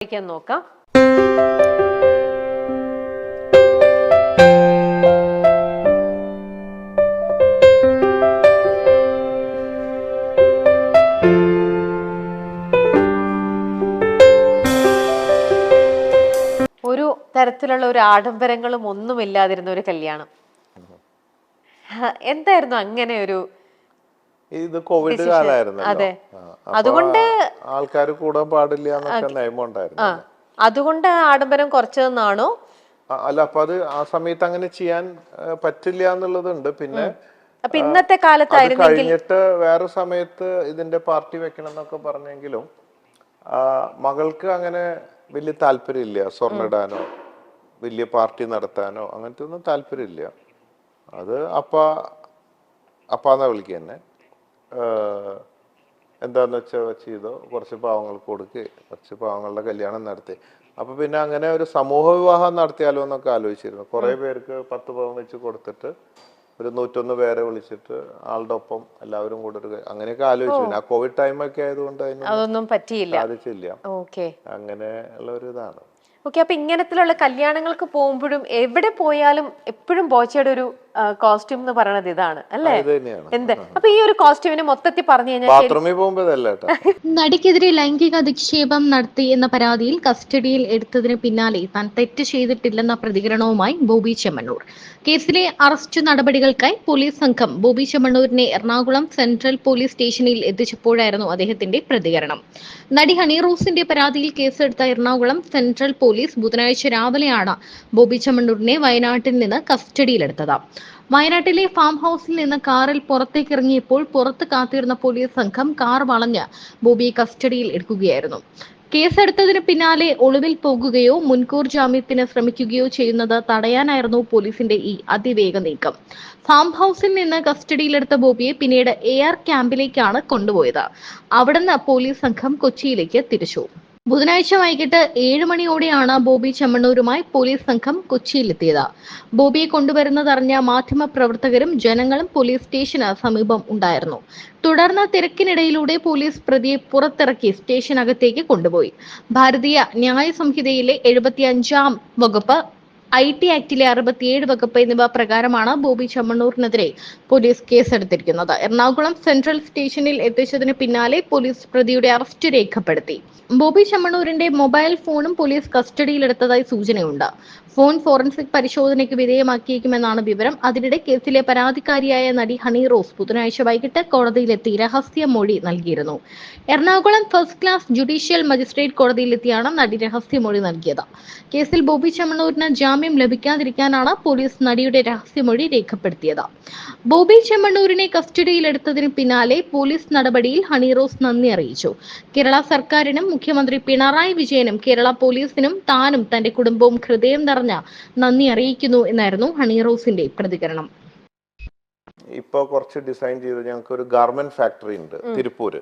നോക്കാം. ഒരു തരത്തിലുള്ള ഒരു ആഡംബരങ്ങളും ഒന്നുമില്ലാതിരുന്ന ഒരു കല്യാണം. എന്തായിരുന്നു അങ്ങനെ ഒരു? ഇത് കോവിഡ് കാലമായിരുന്നു. അതെ, അതുകൊണ്ട് ആൾക്കാർ കൂടാൻ പാടില്ല എന്നൊക്കെ നിയമം ഉണ്ടായിരുന്നു. അതുകൊണ്ട് ആഡംബരം കുറച്ചതെന്നാണോ? അല്ല, അപ്പൊ അത് ആ സമയത്ത് അങ്ങനെ ചെയ്യാൻ പറ്റില്ല എന്നുള്ളതുണ്ട്. പിന്നെ അപ്പൊ ഇന്നത്തെ കാലത്തായിരുന്നെങ്കിൽ കഴിഞ്ഞിട്ട് വേറെ സമയത്ത് ഇതിന്റെ പാർട്ടി വെക്കണം എന്നൊക്കെ പറഞ്ഞെങ്കിലും മകൾക്ക് അങ്ങനെ വലിയ താല്പര്യമില്ല. സ്വർണ്ണിടാനോ വലിയ പാർട്ടി നടത്താനോ അങ്ങനത്തെ ഒന്നും താല്പര്യമില്ല. അത് അപ്പാന്നാ വിളിക്കുക തന്നെ. എന്താന്ന് വെച്ചാൽ ചെയ്തോ, കുറച്ച് പാവങ്ങൾക്ക് കൊടുക്കുക, കുറച്ച് പാവങ്ങളുടെ കല്യാണം നടത്തി. അപ്പൊ പിന്നെ അങ്ങനെ ഒരു സമൂഹ വിവാഹം നടത്തിയാലോ എന്നൊക്കെ ആലോചിച്ചിരുന്നു. കുറെ പേർക്ക് 10 പവൻ വെച്ച് കൊടുത്തിട്ട് ഒരു 101 പേരെ വിളിച്ചിട്ട് ആളുടെ ഒപ്പം എല്ലാവരും കൂടെ ഒരു അങ്ങനെയൊക്കെ ആലോചിച്ചു. പിന്നെ ആ കോവിഡ് ടൈമൊക്കെ ആയതുകൊണ്ട് അതൊന്നും പറ്റിയില്ല, സാധിച്ചില്ല. അങ്ങനെ ഉള്ള ഒരു ഇതാണ്. ഓക്കെ. അപ്പൊ ഇങ്ങനത്തിലുള്ള കല്യാണങ്ങൾക്ക് പോകുമ്പോഴും എവിടെ പോയാലും എപ്പോഴും ബോച്ചയുടെ ഒരു കോസ്റ്റ്യൂം എന്ന് പറയണത് ഇതാണ് അല്ലേ? എന്ത് അപ്പൊ ഈ ഒരു കോസ്റ്റ്യൂമിനെ മൊത്തത്തിൽ പറഞ്ഞു കഴിഞ്ഞാൽ നടിക്കെതിരെ ലൈംഗിക അധിക്ഷേപം നടത്തി എന്ന പരാതിയിൽ കസ്റ്റഡിയിൽ എടുത്തതിന് പിന്നാലെ താൻ തെറ്റ് ചെയ്തിട്ടില്ലെന്ന പ്രതികരണവുമായി ബോബി ചെമ്മണ്ണൂർ. കേസിലെ അറസ്റ്റ് നടപടികൾക്കായി പോലീസ് സംഘം ബോബി ചെമ്മണ്ണൂരിനെ എറണാകുളം സെൻട്രൽ പോലീസ് സ്റ്റേഷനിൽ എത്തിച്ചപ്പോഴായിരുന്നു അദ്ദേഹത്തിന്റെ പ്രതികരണം. നടി ഹണി റോസിന്റെ പരാതിയിൽ കേസെടുത്ത എറണാകുളം സെൻട്രൽ പോലീസ് ബുധനാഴ്ച രാവിലെയാണ് ബോബി ചെമ്മണ്ണൂരിനെ വയനാട്ടിൽ നിന്ന് കസ്റ്റഡിയിലെടുത്തത്. വയനാട്ടിലെ ഫാം ഹൌസിൽ നിന്ന് കാറിൽ പുറത്തേക്കിറങ്ങിയപ്പോൾ പുറത്ത് കാത്തിരുന്ന പോലീസ് സംഘം കാർ വളഞ്ഞ് ബോബിയെ കസ്റ്റഡിയിൽ എടുക്കുകയായിരുന്നു. കേസെടുത്തതിന് പിന്നാലെ ഒളിവിൽ പോകുകയോ മുൻകൂർ ജാമ്യത്തിന് ശ്രമിക്കുകയോ ചെയ്യുന്നത് തടയാനായിരുന്നു പോലീസിന്റെ ഈ അതിവേഗ നീക്കം. ഫാം ഹൌസിൽ നിന്ന് കസ്റ്റഡിയിലെടുത്ത ബോബിയെ പിന്നീട് AR ക്യാമ്പിലേക്കാണ് കൊണ്ടുപോയത്. അവിടുന്ന് പോലീസ് സംഘം കൊച്ചിയിലേക്ക് തിരിച്ചു. ബുധനാഴ്ച വൈകിട്ട് 7 മണിയോടെയാണ് ബോബി ചെമ്മണ്ണൂരുമായി പോലീസ് സംഘം കൊച്ചിയിലെത്തിയത്. ബോബിയെ കൊണ്ടുവരുന്നതറിഞ്ഞ മാധ്യമപ്രവർത്തകരും ജനങ്ങളും പോലീസ് സ്റ്റേഷന് സമീപം ഉണ്ടായിരുന്നു. തുടർന്ന് തിരക്കിനിടയിലൂടെ പോലീസ് പ്രതിയെ പുറത്തിറക്കി സ്റ്റേഷനകത്തേക്ക് കൊണ്ടുപോയി. ഭാരതീയ ന്യായ സംഹിതയിലെ 75-ാം വകുപ്പ്, IT ആക്ടിലെ 67 വകുപ്പ് എന്നിവ പ്രകാരമാണ് ബോബി ചെമ്മണ്ണൂരിനെതിരെ പോലീസ് കേസെടുത്തിരിക്കുന്നത്. എറണാകുളം സെൻട്രൽ സ്റ്റേഷനിൽ എത്തിച്ചതിന് പിന്നാലെ പോലീസ് പ്രതിയുടെ അറസ്റ്റ് രേഖപ്പെടുത്തി. ബോബി ചെമ്മണ്ണൂരിന്റെ മൊബൈൽ ഫോണും പോലീസ് കസ്റ്റഡിയിലെടുത്തതായി സൂചനയുണ്ട്. ഫോൺ ഫോറൻസിക് പരിശോധനയ്ക്ക് വിധേയമാക്കിയേക്കുമെന്നാണ് വിവരം. അതിനിടെ കേസിലെ പരാതിക്കാരിയായ നടി ഹണി റോസ് ബുധനാഴ്ച വൈകിട്ട് കോടതിയിലെത്തി രഹസ്യ മൊഴി നൽകിയിരുന്നു. Ernakulam first class judicial magistrate കോടതിയിലെത്തിയാണ് നടി രഹസ്യമൊഴി നൽകിയത്. കേസിൽ ബോബി ചെമ്മണ്ണൂരിന് ജാമ്യം ലഭിക്കാതിരിക്കാനാണ് പോലീസ് നടിയുടെ രഹസ്യമൊഴി രേഖപ്പെടുത്തിയത്. ബോബി ചെമ്മണ്ണൂരിനെ കസ്റ്റഡിയിലെടുത്തതിന് പിന്നാലെ പോലീസ് നടപടിയിൽ ഹണി റോസ് നന്ദി അറിയിച്ചു. കേരള സർക്കാരിനും മുഖ്യമന്ത്രി പിണറായി വിജയനും കേരള പോലീസിനും താനും തന്റെ കുടുംബവും ഹൃദയം നിറഞ്ഞ നന്ദി അറിയിക്കുന്നു എന്നായിരുന്നു ഹണി റോസിന്റെ പ്രതികരണം. ഇപ്പൊ കുറച്ച് ഡിസൈൻ ചെയ്ത് ഞങ്ങൾക്ക് ഒരു ഗാർമെന്റ് ഫാക്ടറി ഉണ്ട് തിരുപ്പൂര്.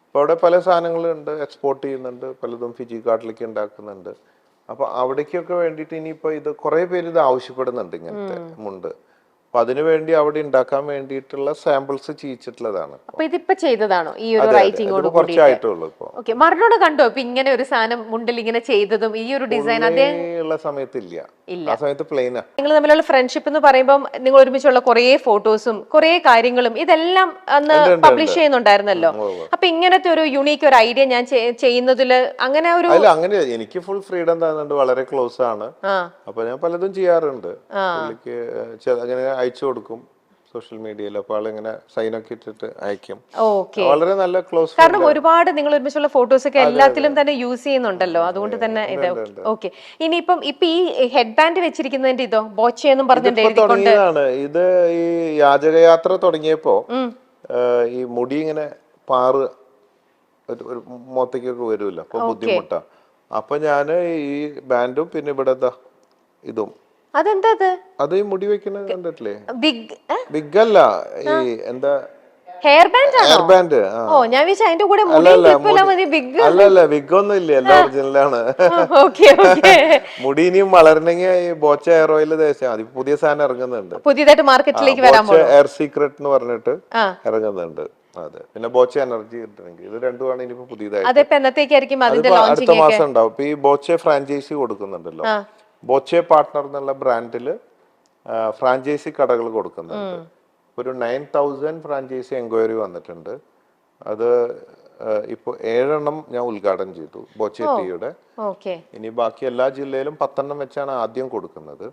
അപ്പൊ അവിടെ പല സാധനങ്ങളുണ്ട്, എക്സ്പോർട്ട് ചെയ്യുന്നുണ്ട്, പലതും ഫിജി കാട്ടിലേക്ക് ഉണ്ടാക്കുന്നുണ്ട്. അപ്പൊ അവിടേക്കൊക്കെ വേണ്ടിയിട്ട് ഇനിയിപ്പോ ഇത് കുറെ പേര് ഇത് ആവശ്യപ്പെടുന്നുണ്ട് ഇങ്ങനത്തെ മുണ്ട്. അപ്പൊ അതിനുവേണ്ടി അവിടെ ഉണ്ടാക്കാൻ വേണ്ടിയിട്ടുള്ള സാമ്പിൾസ് ചെയ്യിച്ചിട്ടുള്ളതാണ്. അപ്പൊ ഇതിപ്പോ ചെയ്തതാണോ ഈ ഒരു റൈറ്റിംഗോട് കുറച്ചായിട്ടുള്ളൂ ഇപ്പൊ? ഓക്കെ. മറിനോട് കണ്ടോ ഇപ്പൊ ഇങ്ങനെ ഒരു സാധനം മുണ്ടിൽ ഇങ്ങനെ ചെയ്തതും ഈ ഒരു ഡിസൈൻ അതേ ഉള്ള സമയത്തില്ല, ആ സമയത്ത് പ്ലെയിനാ. നിങ്ങൾ തമ്മിലുള്ള ഫ്രണ്ട്ഷിപ്പ് എന്ന് പറയുമ്പോൾ നിങ്ങൾ ഒരുമിച്ചുള്ള കുറെ ഫോട്ടോസും കുറെ കാര്യങ്ങളും ഇതെല്ലാം അന്ന് പബ്ലിഷ് ചെയ്യുന്നുണ്ടായിരുന്നല്ലോ. അപ്പൊ ഇങ്ങനത്തെ ഒരു യുണീക്ക് ഒരു ഐഡിയ ഞാൻ ചെയ്യുന്നതില് അങ്ങനെ ഒരു അങ്ങനെ എനിക്ക് ഫുൾ ഫ്രീഡം തന്നുണ്ട്, വളരെ ക്ലോസ് ആണ്. അപ്പൊ ഞാൻ പലതും ചെയ്യാറുണ്ട്. അങ്ങനെ അയച്ചു കൊടുക്കും സോഷ്യൽ മീഡിയയിൽ. അപ്പൊ ആളിങ്ങനെ സൈനൊക്കെ ഇട്ടിട്ട് അയക്കും. വളരെ നല്ല ക്ലോസ്. കാരണം ഒരുപാട് നിങ്ങൾ ഒരുമിച്ചുള്ള ഫോട്ടോസ് ഒക്കെ എല്ലാത്തിലും തന്നെ യൂസ് ചെയ്യുന്നുണ്ടല്ലോ, അതുകൊണ്ട് തന്നെ ഇത് ഓക്കെ. ഇനിയിപ്പം ഇപ്പൊ ഈ ഹെഡ് ബാൻഡ് വെച്ചിരിക്കുന്നതിന്റെ ഇതോ ബോച്ചെന്നും പറഞ്ഞിട്ടുണ്ട്. ഇത് ഈ യാചകയാത്ര തുടങ്ങിയപ്പോ ഈ മുടി ഇങ്ങനെ പാറ് ഒരു മുഖത്തേക്കൊക്കെ വരുമല്ലോ, അപ്പൊ ബുദ്ധിമുട്ടാ. അപ്പൊ ഞാന് ഈ ബാൻഡും പിന്നെ ഇവിടെ ഇതും അതെന്താ അത് ഈ മുടി വെക്കുന്നത് കണ്ടിട്ടില്ലേ? ബിഗ് അല്ല, ഈ എന്താ ഹെയർ ബാൻഡ്. Hair band. ഓ, ഞാൻ വിചാരിച്ചു അതിന്റെ കൂടെ അല്ലല്ല, ബിഗ് ഒന്നും ഇല്ല, എല്ലാം ഒറിജിനലാണ്. മുടി ഇനിയും വളരണമെങ്കിൽ ഈ ബോച്ച ഹെയർ ഓയിൽ തേച്ചാൽ മതി. പുതിയ സാധനം ഇറങ്ങുന്നുണ്ട്, പുതിയതായിട്ട് മാർക്കറ്റിലേക്ക് വരാൻ എയർ സീക്രട്ട് എന്ന് പറഞ്ഞിട്ട് ഇറങ്ങുന്നുണ്ട്. അതെ, പിന്നെ ബോച്ചെ എനർജി ഡ്രിങ്ക്, ഇത് രണ്ടുമാണ് ഇനിയിപ്പോ പുതിയതായിട്ട്. അതിപ്പോ എന്നത്തേക്കായിരിക്കും അതിന്റെ അടുത്ത ലോഞ്ചിങ്? മാസം ഉണ്ടാവും. ഇപ്പൊ ഈ ബോച്ചെ ഫ്രാഞ്ചൈസി കൊടുക്കുന്നുണ്ടല്ലോ, ബോച്ചെ പാർട്ട്ണർ എന്നുള്ള ബ്രാൻഡില് ഫ്രാഞ്ചൈസി കടകൾ കൊടുക്കുന്നുണ്ട്. ഒരു 9000 ഫ്രാഞ്ചൈസി എൻക്വയറി വന്നിട്ടുണ്ട്. അത് ഇപ്പൊ 7 ഞാൻ ഉദ്ഘാടനം ചെയ്തു ബോച്ചെ ടീയുടെ. ഇനി ബാക്കി എല്ലാ ജില്ലയിലും 10 വെച്ചാണ് ആദ്യം കൊടുക്കുന്നത്.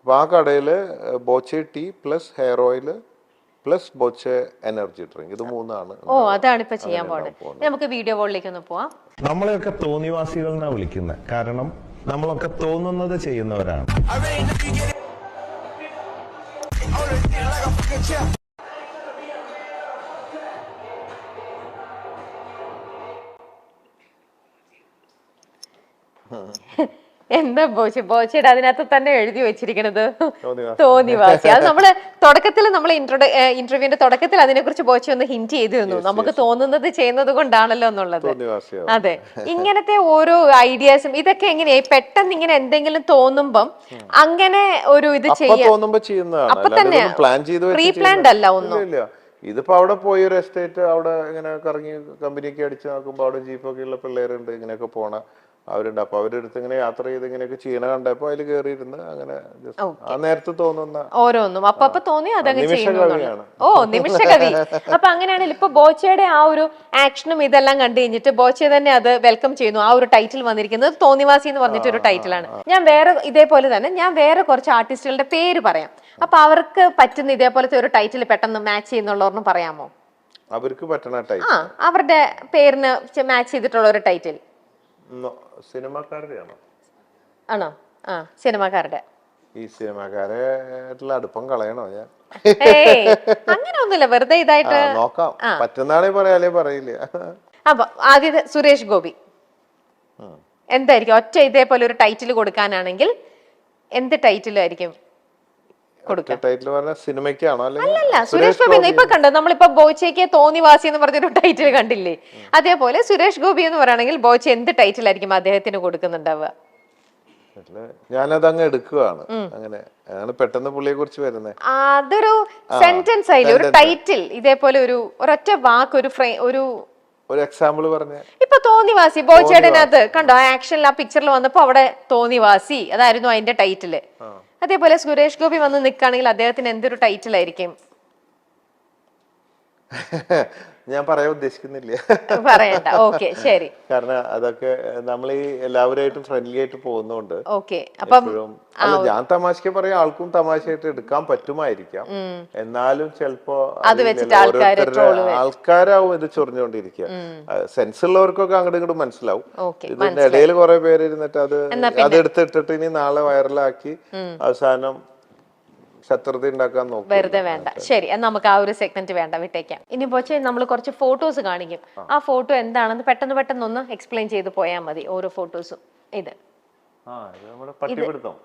അപ്പൊ ആ കടയില് Boche tea plus hair oil plus Boche energy drink, ഇത് 3 അതാണ് ഇപ്പൊ ചെയ്യാൻ പോകുന്നത്. നമുക്ക് വീഡിയോ കോളിലേക്ക് ഒന്ന് പോവാം. നമ്മളെയൊക്കെ തോന്നിവാസികൾ എന്നാ വിളിക്കുന്നത്, കാരണം നമ്മളൊക്കെ തോന്നുന്നത് ചെയ്യുന്നവരാണ്. എന്താ ബോച്ചയുടെ അതിനകത്ത് തന്നെ എഴുതി വെച്ചിരിക്കണത് തോന്നിവാസി. അത് നമ്മള് തുടക്കത്തിൽ നമ്മൾ ഇന്റർവ്യൂവിന്റെ തുടക്കത്തിൽ അതിനെ കുറിച്ച് ബോച്ച ഒന്ന് ഹിന്റ് ചെയ്തിരുന്നു, നമുക്ക് തോന്നുന്നത് ചെയ്യുന്നത് കൊണ്ടാണല്ലോ എന്നുള്ളത്. അതെ, ഇങ്ങനത്തെ ഓരോ ഐഡിയാസും ഇതൊക്കെ എങ്ങനെയാ പെട്ടെന്ന് ഇങ്ങനെ എന്തെങ്കിലും തോന്നുമ്പം അങ്ങനെ ഒരു ഇത് ചെയ്യാം അപ്പൊ തന്നെ പ്രീ പ്ലാൻഡ് അല്ല ഒന്നും. ഇതിപ്പോ അവിടെ പോയി ഒരു എസ്റ്റേറ്റ് അവിടെ ഇങ്ങനെ കറങ്ങി കമ്പനിയൊക്കെ അടിച്ച് നോക്കുമ്പോ അവിടെ ജീപ്പൊക്കെ ഉള്ള പിള്ളേരുണ്ട്, ഇങ്ങനെയൊക്കെ പോണ അവരുണ്ട്. അപ്പൊ അവരെടുത്ത് ഇങ്ങനെ യാത്ര ചെയ്ത് ഇങ്ങനെയൊക്കെ ചെയ്യണ കണ്ടപ്പോ അതിൽ കയറിയിരുന്ന് അങ്ങനെ ആ നേരത്തെ തോന്നുന്ന ഓരോന്നും അപ്പൊ തോന്നി അതങ്ങ് ചെയ്യുന്നു. നിമിഷകവി. അപ്പൊ അങ്ങനെയാണെങ്കിൽ ഇപ്പൊ ബോച്ചയുടെ ആ ഒരു ആക്ഷനും ഇതെല്ലാം കണ്ടു കഴിഞ്ഞിട്ട് ബോച്ച തന്നെ അത് വെൽക്കം ചെയ്യുന്നു. ആ ഒരു ടൈറ്റിൽ വന്നിരിക്കുന്നത് തോന്നിവാസി എന്ന് പറഞ്ഞിട്ട് ഒരു ടൈറ്റിലാണ്. ഞാൻ വേറെ ഇതേപോലെ തന്നെ ഞാൻ വേറെ കുറച്ച് ആർട്ടിസ്റ്റുകളുടെ പേര് പറയാം. അപ്പൊ അവർക്ക് പറ്റുന്ന ഇതേപോലത്തെ ഒരു ടൈറ്റിൽ പെട്ടെന്ന് മാച്ച് ചെയ്യുന്നുള്ളവരെന്ന് പറയാമോ? അവർക്ക് പറ്റുന്ന ടൈറ്റിൽ അവരുടെ പേരിന് മാച്ച് ചെയ്തിട്ടുള്ള ഒരു ടൈറ്റിൽ സിനിമാക്കാരുടെ ആണോ? സിനിമാക്കാരുടെ. ഈ സിനിമാക്കാരായിട്ടുള്ള അടുപ്പം കളയണോ ഞാൻ? അങ്ങനെ ഒന്നുമില്ല, വെറുതെ ഇതായിട്ട് നോക്കാം, പറ്റുന്നാണെ പറയാലേ പറയില്ല. അപ്പൊ ആദ്യത്തെ സുരേഷ് ഗോപി എന്തായിരിക്കും ഒറ്റ ഇതേപോലെ ഒരു ടൈറ്റിൽ കൊടുക്കാനാണെങ്കിൽ എന്ത് ടൈറ്റിലായിരിക്കും സിനിമയ്ക്കാണോ? അല്ലല്ല, സുരേഷ് ഗോപി. ഇപ്പൊ കണ്ടോ നമ്മളിപ്പോ ബോച്ചയ്ക്ക് തോന്നിവാസി എന്ന് പറഞ്ഞൊരു ടൈറ്റിൽ കണ്ടില്ലേ? അതേപോലെ സുരേഷ് ഗോപി എന്ന് പറയുകയാണെങ്കിൽ ബോച്ച എന്ത് ടൈറ്റിലായിരിക്കും അദ്ദേഹത്തിന് കൊടുക്കുന്നുണ്ടാവുക? ഞാനതങ്ങ് എടുക്കുകയാണ്, അങ്ങനെ പെട്ടെന്ന് പുള്ളിയെ കുറിച്ച് വരുന്നത്. അതൊരു സെന്റൻസ് ആയില്ലേ, ഒരു ടൈറ്റിൽ ഇതേപോലെ ഒരു ഒരൊറ്റ വാക്ക്, ഒരു എക്സാമ്പിൾ പറഞ്ഞ ഇപ്പൊ തോന്നിവാസി ബോച്ചയുടെ കണ്ടോ ആക്ഷനിൽ ആ പിക്ചറിൽ വന്നപ്പോ അവിടെ തോന്നിവാസി അതായിരുന്നു അതിന്റെ ടൈറ്റില്. അതേപോലെ സുരേഷ് ഗോപി വന്ന് നിൽക്കുകയാണെങ്കിൽ അദ്ദേഹത്തിന് എന്തൊരു ടൈറ്റിൽ ആയിരിക്കും? ഞാൻ പറയാൻ ഉദ്ദേശിക്കുന്നില്ല, പറയണ്ട. ഓക്കെ, ശരി. കാരണം അതൊക്കെ നമ്മൾ ഈ എല്ലാവരുമായിട്ടും ഫ്രണ്ട്ലി ആയിട്ട് പോകുന്നോണ്ട്. അല്ല, ഞാൻ തമാശക്ക് പറയാം, ആൾക്കും തമാശയായിട്ട് എടുക്കാൻ പറ്റുമായിരിക്കാം. എന്നാലും ചിലപ്പോ ആൾക്കാരാവും ഇത് ചൊറിഞ്ഞുകൊണ്ടിരിക്കുക. സെൻസ് ഉള്ളവർക്കൊക്കെ അങ്ങോട്ടും ഇങ്ങോട്ടും മനസ്സിലാവും. ഇതിന്റെ ഇടയിൽ കുറെ പേര് ഇരുന്നിട്ട് അതെടുത്തിട്ടിട്ട് ഇനി നാളെ വൈറലാക്കി അവസാനം ശത്രുത ഉണ്ടാക്കാൻ നോക്കും. വെറുതെ വേണ്ട. ശരി, നമുക്ക് ആ ഒരു സെഗ്മെന്റ് വേണ്ട, വിട്ടേക്കാം. ഇനി പോച്ചെ നമ്മൾ കുറച്ച് ഫോട്ടോസ് കാണിക്കും. ആ ഫോട്ടോ എന്താണെന്ന് പെട്ടെന്ന് ഒന്ന് എക്സ്പ്ലെയിൻ ചെയ്ത് പോയാൽ മതി, ഓരോ ഫോട്ടോസും. ഇത് നമ്മുടെ പട്ടിപിടുത്തം.